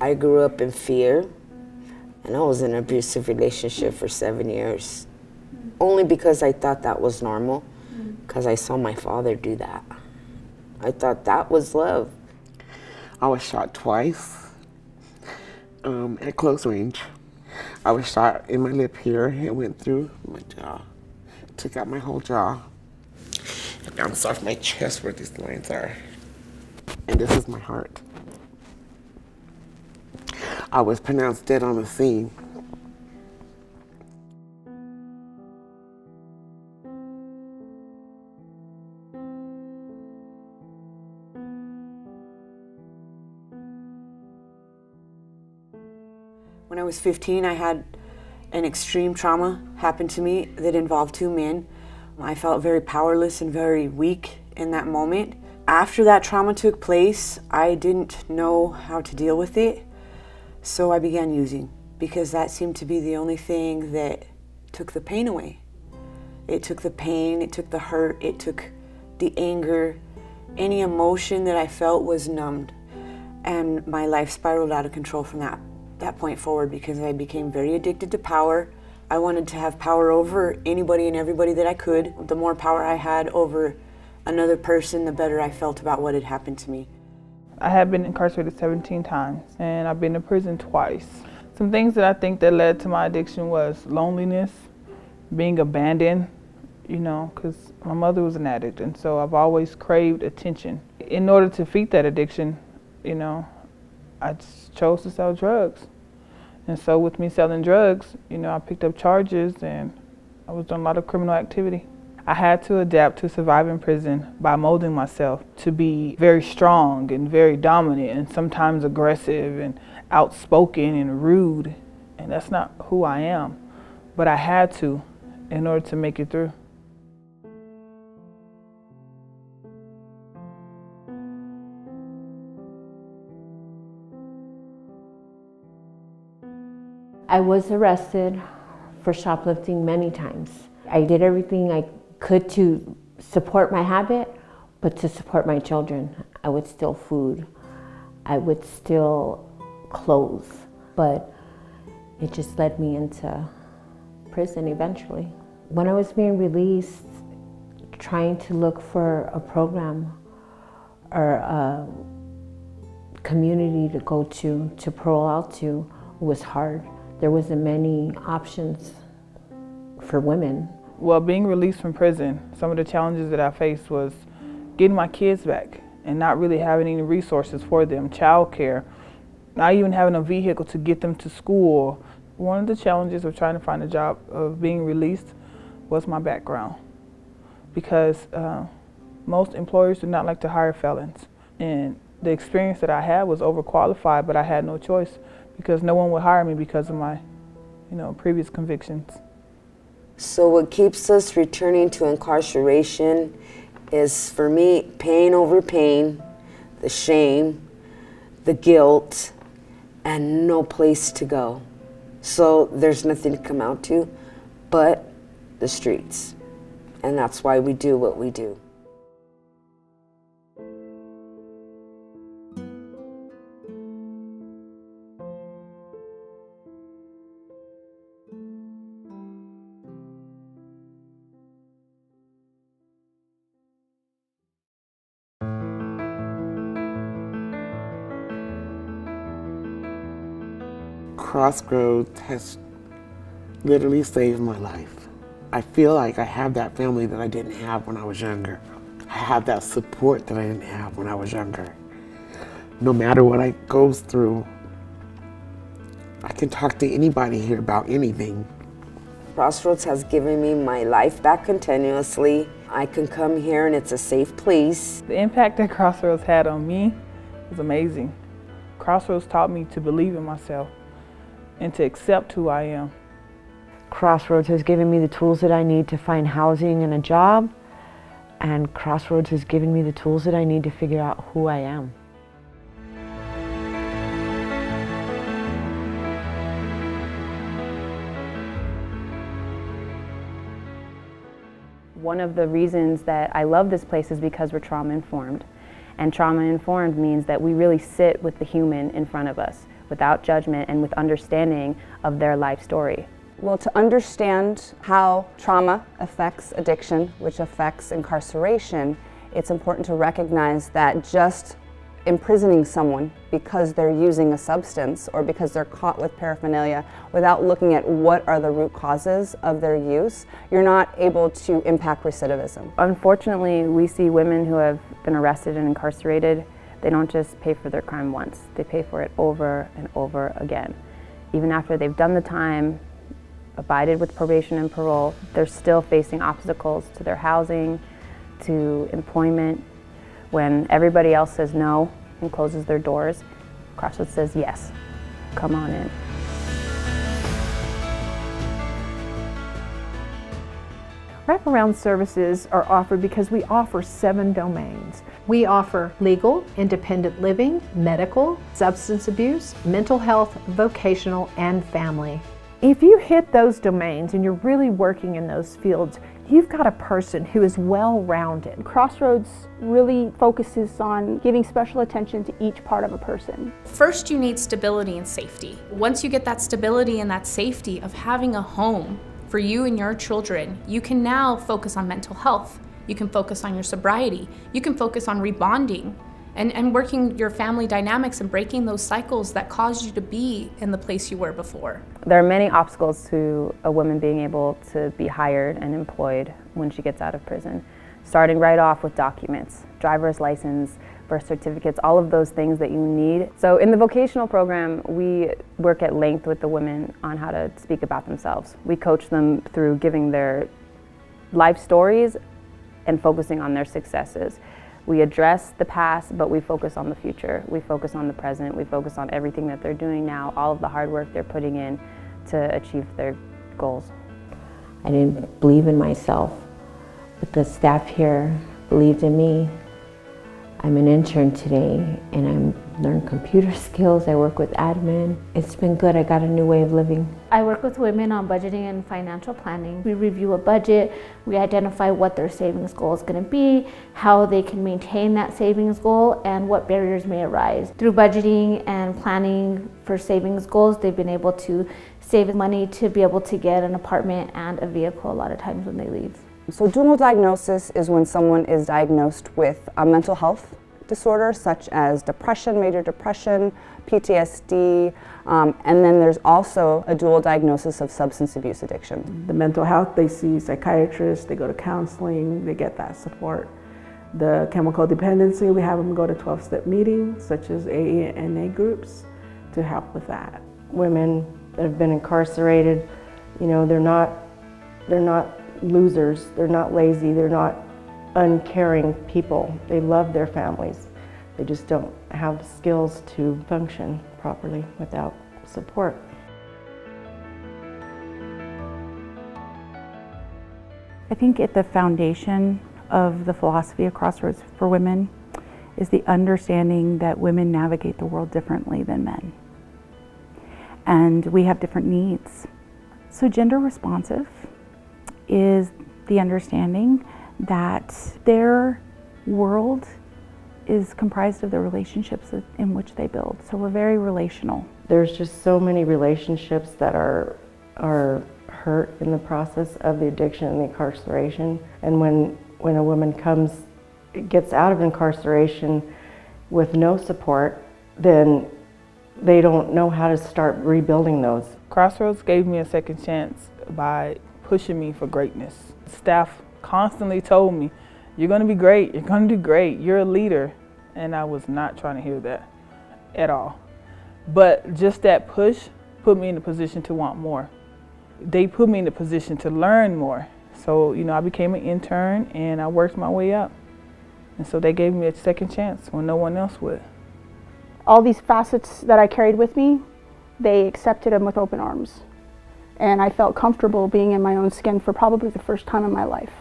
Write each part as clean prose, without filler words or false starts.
I grew up in fear, and I was in an abusive relationship for 7 years. Only because I thought that was normal, because I saw my father do that. I thought that was love. I was shot twice at close range. I was shot in my lip here. It went through my jaw, took out my whole jaw. It bounced off my chest where these lines are. And this is my heart. I was pronounced dead on the scene. When I was 15, I had an extreme trauma happen to me that involved 2 men. I felt very powerless and very weak in that moment. After that trauma took place, I didn't know how to deal with it, so I began using, because that seemed to be the only thing that took the pain away. It took the pain, it took the hurt, it took the anger. Any emotion that I felt was numbed, and my life spiraled out of control from that point forward, because I became very addicted to power. I wanted to have power over anybody and everybody that I could. The more power I had over another person, the better I felt about what had happened to me. I have been incarcerated 17 times, and I've been to prison twice. Some things that I think that led to my addiction was loneliness, being abandoned, you know, because my mother was an addict, and so I've always craved attention. In order to defeat that addiction, you know, I chose to sell drugs. And so with me selling drugs, you know, I picked up charges and I was doing a lot of criminal activity. I had to adapt to survive in prison by molding myself to be very strong and very dominant and sometimes aggressive and outspoken and rude. And that's not who I am, but I had to in order to make it through. I was arrested for shoplifting many times. I did everything I could to support my habit, but to support my children. I would steal food. I would steal clothes, but it just led me into prison eventually. When I was being released, trying to look for a program or a community to go to parole out to was hard. There wasn't many options for women. Well, being released from prison, some of the challenges that I faced was getting my kids back and not really having any resources for them, childcare, not even having a vehicle to get them to school. One of the challenges of trying to find a job of being released was my background, because most employers do not like to hire felons. And the experience that I had was overqualified, but I had no choice, because no one would hire me because of my, previous convictions. So what keeps us returning to incarceration is, for me, pain over pain, the shame, the guilt, and no place to go. So there's nothing to come out to but the streets. And that's why we do what we do. Crossroads has literally saved my life. I feel like I have that family that I didn't have when I was younger. I have that support that I didn't have when I was younger. No matter what I go through, I can talk to anybody here about anything. Crossroads has given me my life back continuously. I can come here and it's a safe place. The impact that Crossroads had on me was amazing. Crossroads taught me to believe in myself and to accept who I am. Crossroads has given me the tools that I need to find housing and a job, and Crossroads has given me the tools that I need to figure out who I am. One of the reasons that I love this place is because we're trauma-informed. And trauma-informed means that we really sit with the human in front of us. without judgment and with understanding of their life story. Well, to understand how trauma affects addiction, which affects incarceration, it's important to recognize that just imprisoning someone because they're using a substance or because they're caught with paraphernalia without looking at what are the root causes of their use, you're not able to impact recidivism. Unfortunately, we see women who have been arrested and incarcerated, they don't just pay for their crime once, they pay for it over and over again. Even after they've done the time, abided with probation and parole, they're still facing obstacles to their housing, to employment. When everybody else says no and closes their doors, Crossroads says yes, come on in. Wraparound services are offered because we offer 7 domains. We offer legal, independent living, medical, substance abuse, mental health, vocational, and family. If you hit those domains and you're really working in those fields, you've got a person who is well-rounded. Crossroads really focuses on giving special attention to each part of a person. First, you need stability and safety. Once you get that stability and that safety of having a home for you and your children, you can now focus on mental health. You can focus on your sobriety. You can focus on rebonding and working your family dynamics and breaking those cycles that caused you to be in the place you were before. There are many obstacles to a woman being able to be hired and employed when she gets out of prison. Starting right off with documents, driver's license, birth certificates, all of those things that you need. So in the vocational program, we work at length with the women on how to speak about themselves. We coach them through giving their life stories and focusing on their successes. We address the past, but we focus on the future. We focus on the present. We focus on everything that they're doing now, all of the hard work they're putting in to achieve their goals. I didn't believe in myself, but the staff here believed in me. I'm an intern today, and I'm learning computer skills. I work with admin. It's been good. I got a new way of living. I work with women on budgeting and financial planning. We review a budget, we identify what their savings goal is going to be, how they can maintain that savings goal, and what barriers may arise. Through budgeting and planning for savings goals, they've been able to save money to be able to get an apartment and a vehicle a lot of times when they leave. So dual diagnosis is when someone is diagnosed with a mental health disorder such as depression, major depression, PTSD, and then there's also a dual diagnosis of substance abuse addiction. The mental health, they see psychiatrists, they go to counseling, they get that support. The chemical dependency, we have them go to 12-step meetings such as AA and NA groups to help with that. Women that have been incarcerated, you know, they're not losers, they're not lazy, they're not uncaring people. They love their families. They just don't have the skills to function properly without support. I think at the foundation of the philosophy of Crossroads for Women is the understanding that women navigate the world differently than men. And we have different needs. So gender responsive is the understanding that their world is comprised of the relationships in which they build. So we're very relational. There's just so many relationships that are hurt in the process of the addiction and the incarceration. And when a woman gets out of incarceration with no support, then they don't know how to start rebuilding those. Crossroads gave me a second chance by pushing me for greatness. Staff constantly told me, you're going to be great, you're going to do great, you're a leader. And I was not trying to hear that at all. But just that push put me in a position to want more. They put me in a position to learn more. So, you know, I became an intern and I worked my way up. And so they gave me a second chance when no one else would. All these facets that I carried with me, they accepted them with open arms. And I felt comfortable being in my own skin for probably the first time in my life.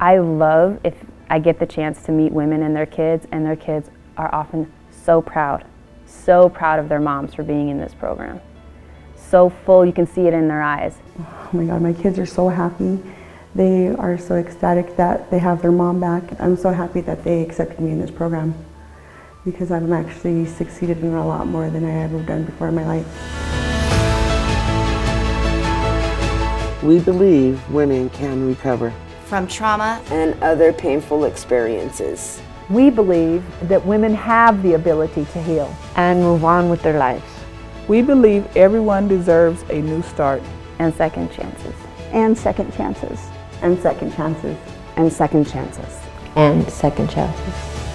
I love if I get the chance to meet women and their kids are often so proud of their moms for being in this program. So full, you can see it in their eyes. Oh my God, my kids are so happy. They are so ecstatic that they have their mom back. I'm so happy that they accepted me in this program. because I've actually succeeded in a lot more than I ever done before in my life. We believe women can recover from trauma and other painful experiences. We believe that women have the ability to heal and move on with their lives. We believe everyone deserves a new start and second chances. And second chances. And second chances. And second chances. And second chances.